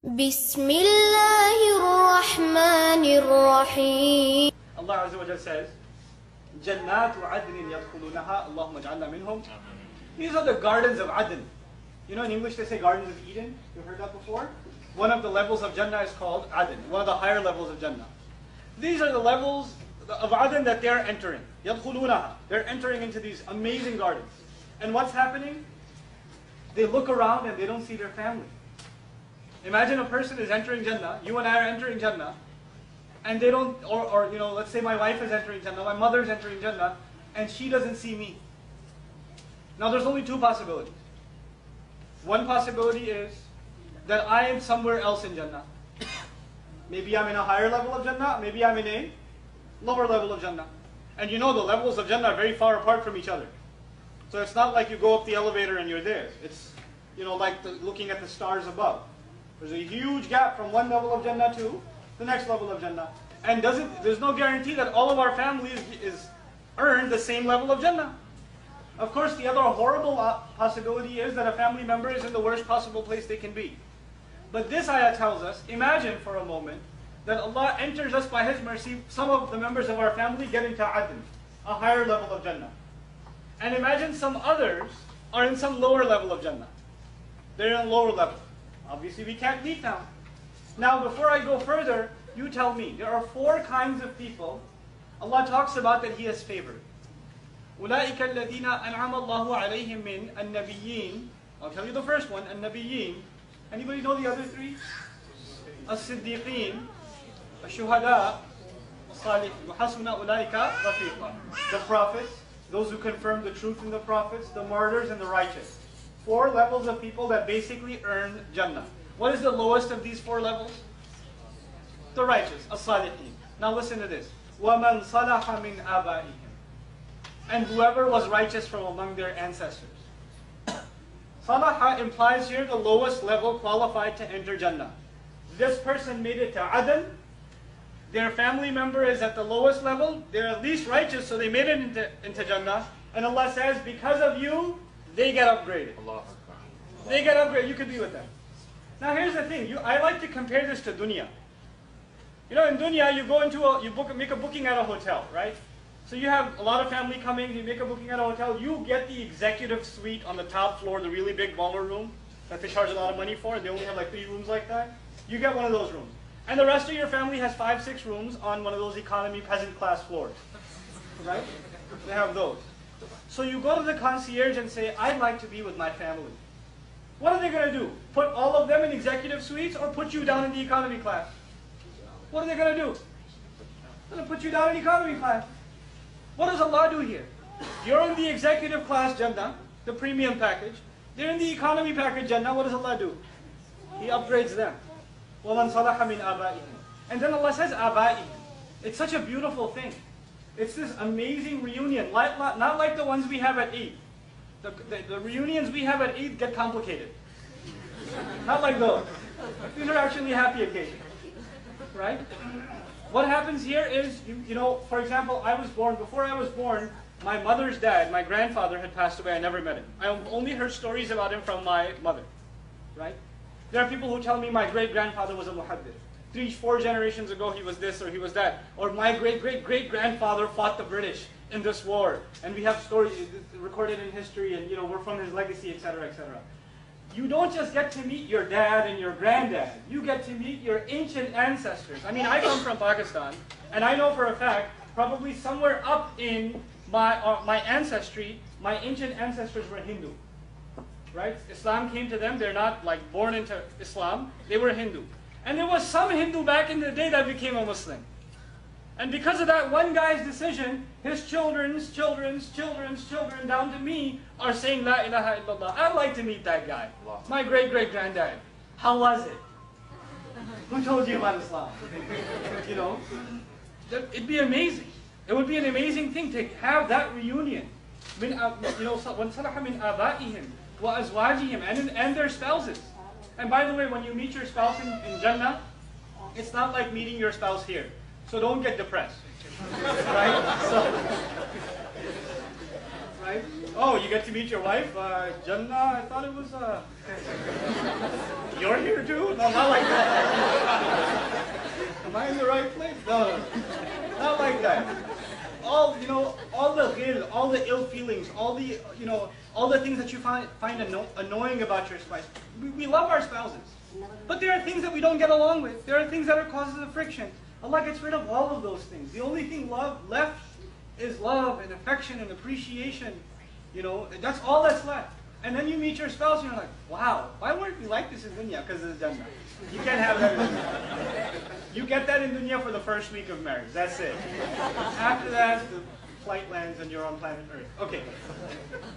بسم الله الرحمن الرحيم. Allah Azza wa Jalla says, Jannatul Adnin yadkhulunaha, Allahumma ja'alna minhum. These are the gardens of Adan. You know, in English they say gardens of Eden. You've heard that before? One of the levels of Jannah is called Adan, one of the higher levels of Jannah. These are the levels of Adan that they're entering. Yadkhulunaha. They're entering into these amazing gardens. And what's happening? They look around and they don't see their family. Imagine a person is entering Jannah, you and I are entering Jannah, and they don't, or you know, let's say my wife is entering Jannah, my mother is entering Jannah, and she doesn't see me. Now there's only two possibilities. One possibility is that I am somewhere else in Jannah. Maybe I'm in a higher level of Jannah, maybe I'm in a lower level of Jannah. And you know the levels of Jannah are very far apart from each other. So it's not like you go up the elevator and you're there. It's, you know, like looking at the stars above. There's a huge gap from one level of Jannah to the next level of Jannah. And there's no guarantee that all of our families is earned the same level of Jannah. Of course, the other horrible possibility is that a family member is in the worst possible place they can be. But this ayah tells us, imagine for a moment, that Allah enters us by His mercy, some of the members of our family get into Adan, a higher level of Jannah. And imagine some others are in some lower level of Jannah. They're in a lower level. Obviously, we can't meet them. Now, before I go further, you tell me, there are four kinds of people Allah talks about that He has favored. أُولَٰئِكَ الَّذِينَ أَنْعَمَ اللَّهُ عَلَيْهِمْ مِنْ النَّبِيِّينَ. I'll tell you the first one, النَّبِيِّينَ. Anybody know the other three? الصِّدِّيقِينَ, الشُّهَدَاء, الصَّالِحِينَ, وَحَسُنَ أُولَٰئِكَ رَفِيقًا. The prophets, those who confirm the truth in the prophets, the martyrs, and the righteous. Four levels of people that basically earn Jannah. What is the lowest of these four levels? The righteous, as-salihin. Now listen to this. وَمَنْ صَلَحَ مِنْ آبَائِهِمْ. And whoever was righteous from among their ancestors. Salaha implies here the lowest level qualified to enter Jannah. This person made it to Adan. Their family member is at the lowest level. They're at least righteous, so they made it into Jannah. And Allah says, because of you, they get upgraded. They get upgraded. You could be with them. Now here's the thing. I like to compare this to dunya. You know, in dunya, you go into make a booking at a hotel, right? So you have a lot of family coming. You make a booking at a hotel. You get the executive suite on the top floor, the really big baller room that they charge a lot of money for. They only have like 3 rooms like that. You get one of those rooms, and the rest of your family has 5, 6 rooms on one of those economy peasant class floors, right? They have those. So you go to the concierge and say, I'd like to be with my family. What are they going to do? Put all of them in executive suites or put you down in the economy class? What are they going to do? They're going to put you down in economy class. What does Allah do here? You're in the executive class Jannah, the premium package. They're in the economy package Jannah. What does Allah do? He upgrades them. وَمَنْ صَلَحَ مِنْ آبَائِهِمْ. And then Allah says آبَائِهِمْ. It's such a beautiful thing. It's this amazing reunion, not like the ones we have at Eid. The reunions we have at Eid get complicated. Not like those. These are actually happy occasions, right? What happens here is, you know, for example, before I was born, my mother's dad, my grandfather, had passed away. I never met him. I only heard stories about him from my mother, right? There are people who tell me my great-grandfather was a muhaddith. 3, 4 generations ago he was this or he was that. Or my great-great-great-grandfather fought the British in this war. And we have stories recorded in history and, you know, we're from his legacy, etc., etc. You don't just get to meet your dad and your granddad. You get to meet your ancient ancestors. I mean, I come from Pakistan, and I know for a fact, probably somewhere up in my ancestry, my ancient ancestors were Hindu. Right? Islam came to them. They're not like born into Islam. They were Hindu. And there was some Hindu back in the day that became a Muslim. And because of that one guy's decision, his children's children down to me are saying La ilaha illallah. I'd like to meet that guy. My great-great-granddad. How was it? Who told you about Islam? You know? It'd be amazing. It would be an amazing thing to have that reunion. You know, وَنْ صَلَحَ مِنْ آبَائِهِمْ وَأَزْوَاجِهِمْ and their spouses. And by the way, when you meet your spouse in Jannah, it's not like meeting your spouse here. So don't get depressed. Right? Right? Oh, you get to meet your wife? Jannah? I thought it was... You're here too? No, not like that. Am I in the right place? No, not like that. All the ghil, all the ill feelings, all the all the things that you find annoying about your spouse. We love our spouses, but there are things that we don't get along with. There are things that are causes of friction. Allah gets rid of all of those things. The only thing left is love and affection and appreciation. That's all that's left. And then you meet your spouse and you're like, wow, why weren't we like this in dunya? Because it's Jannah. You can't have that in dunya. You get that in dunya for the first week of marriage. That's it. After that, the flight lands and you're on planet Earth. Okay.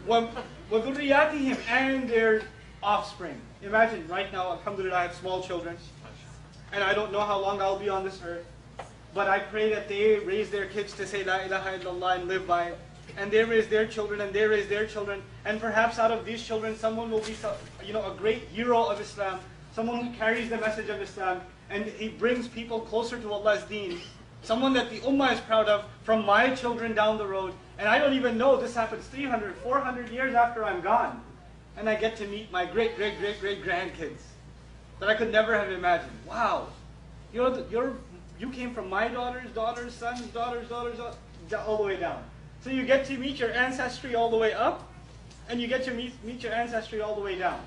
وَذُرِّيَّاتِهِمْ, and their offspring. Imagine right now, alhamdulillah, I have small children. And I don't know how long I'll be on this earth. But I pray that they raise their kids to say La ilaha illallah and live by it. And they raise their children, and they raise their children. And perhaps out of these children, someone will be a great hero of Islam. Someone who carries the message of Islam. And he brings people closer to Allah's deen. Someone that the ummah is proud of from my children down the road. And I don't even know, this happens 300, 400 years after I'm gone. And I get to meet my great grandkids that I could never have imagined. Wow. You came from my daughters, sons, daughters, all the way down. So you get to meet your ancestry all the way up, and you get to meet your ancestry all the way down.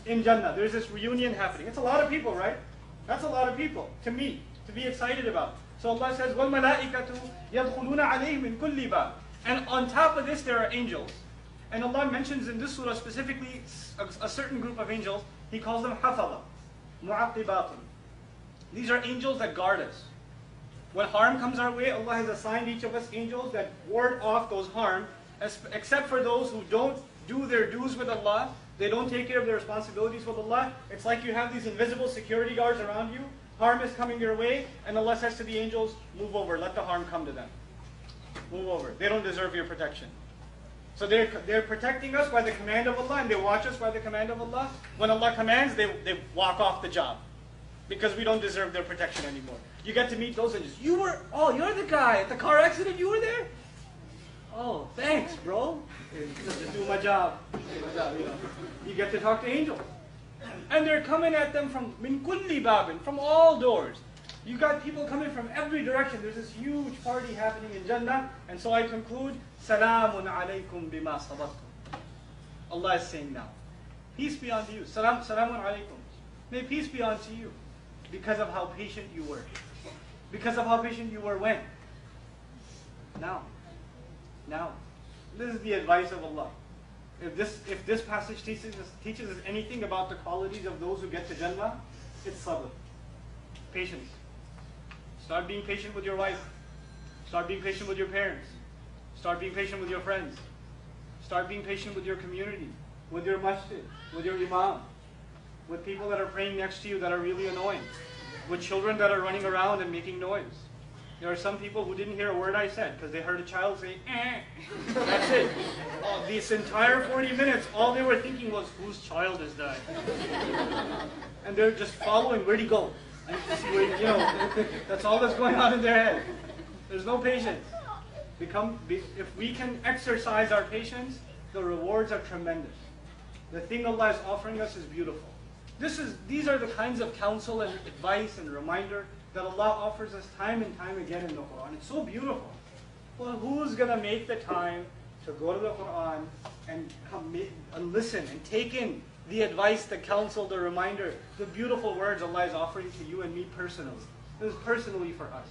In Jannah, there's this reunion happening. It's a lot of people, right? That's a lot of people to meet, to be excited about. So Allah says, وَالْمَلَائِكَةُ يَدْخُلُونَ عَلَيْهِمْ مِنْ كُلِّ بَابٍ. And on top of this, there are angels. And Allah mentions in this surah specifically a certain group of angels. He calls them حَفَظَ مُعَقِّبَاتٌ. These are angels that guard us. When harm comes our way, Allah has assigned each of us angels that ward off those harm, except for those who don't do their dues with Allah. They don't take care of their responsibilities with Allah. It's like you have these invisible security guards around you. Harm is coming your way, and Allah says to the angels, move over, let the harm come to them. Move over. They don't deserve your protection. So they're protecting us by the command of Allah, and they watch us by the command of Allah. When Allah commands, they walk off the job, because we don't deserve their protection anymore. You get to meet those angels. You're the guy at the car accident, you were there? Oh, thanks, bro. Just do my job. You get to talk to angels. And they're coming at them from min kulli babin, from all doors. You got people coming from every direction. There's this huge party happening in Jannah. And so I conclude, Salamun alaykum bima sabartum. Allah is saying now, peace be unto you. Salamun alaykum. May peace be unto you, because of how patient you were. Because of how patient you were when? Now. This is the advice of Allah. If this passage teaches us anything about the qualities of those who get to Jannah, it's sabr. Patience. Start being patient with your wife. Start being patient with your parents. Start being patient with your friends. Start being patient with your community, with your masjid, with your imam, with people that are praying next to you that are really annoying, with children that are running around and making noise. There are some people who didn't hear a word I said because they heard a child say, eh. That's it. This entire 40 minutes, all they were thinking was, whose child is that? And they're just following, where'd he go? I need to see where, that's all that's going on in their head. There's no patience. If we can exercise our patience, the rewards are tremendous. The thing Allah is offering us is beautiful. These are the kinds of counsel and advice and reminder that Allah offers us time and time again in the Quran. It's so beautiful. Well, who's going to make the time to go to the Quran and listen and take in the advice, the counsel, the reminder, the beautiful words Allah is offering to you and me personally? This is personally for us.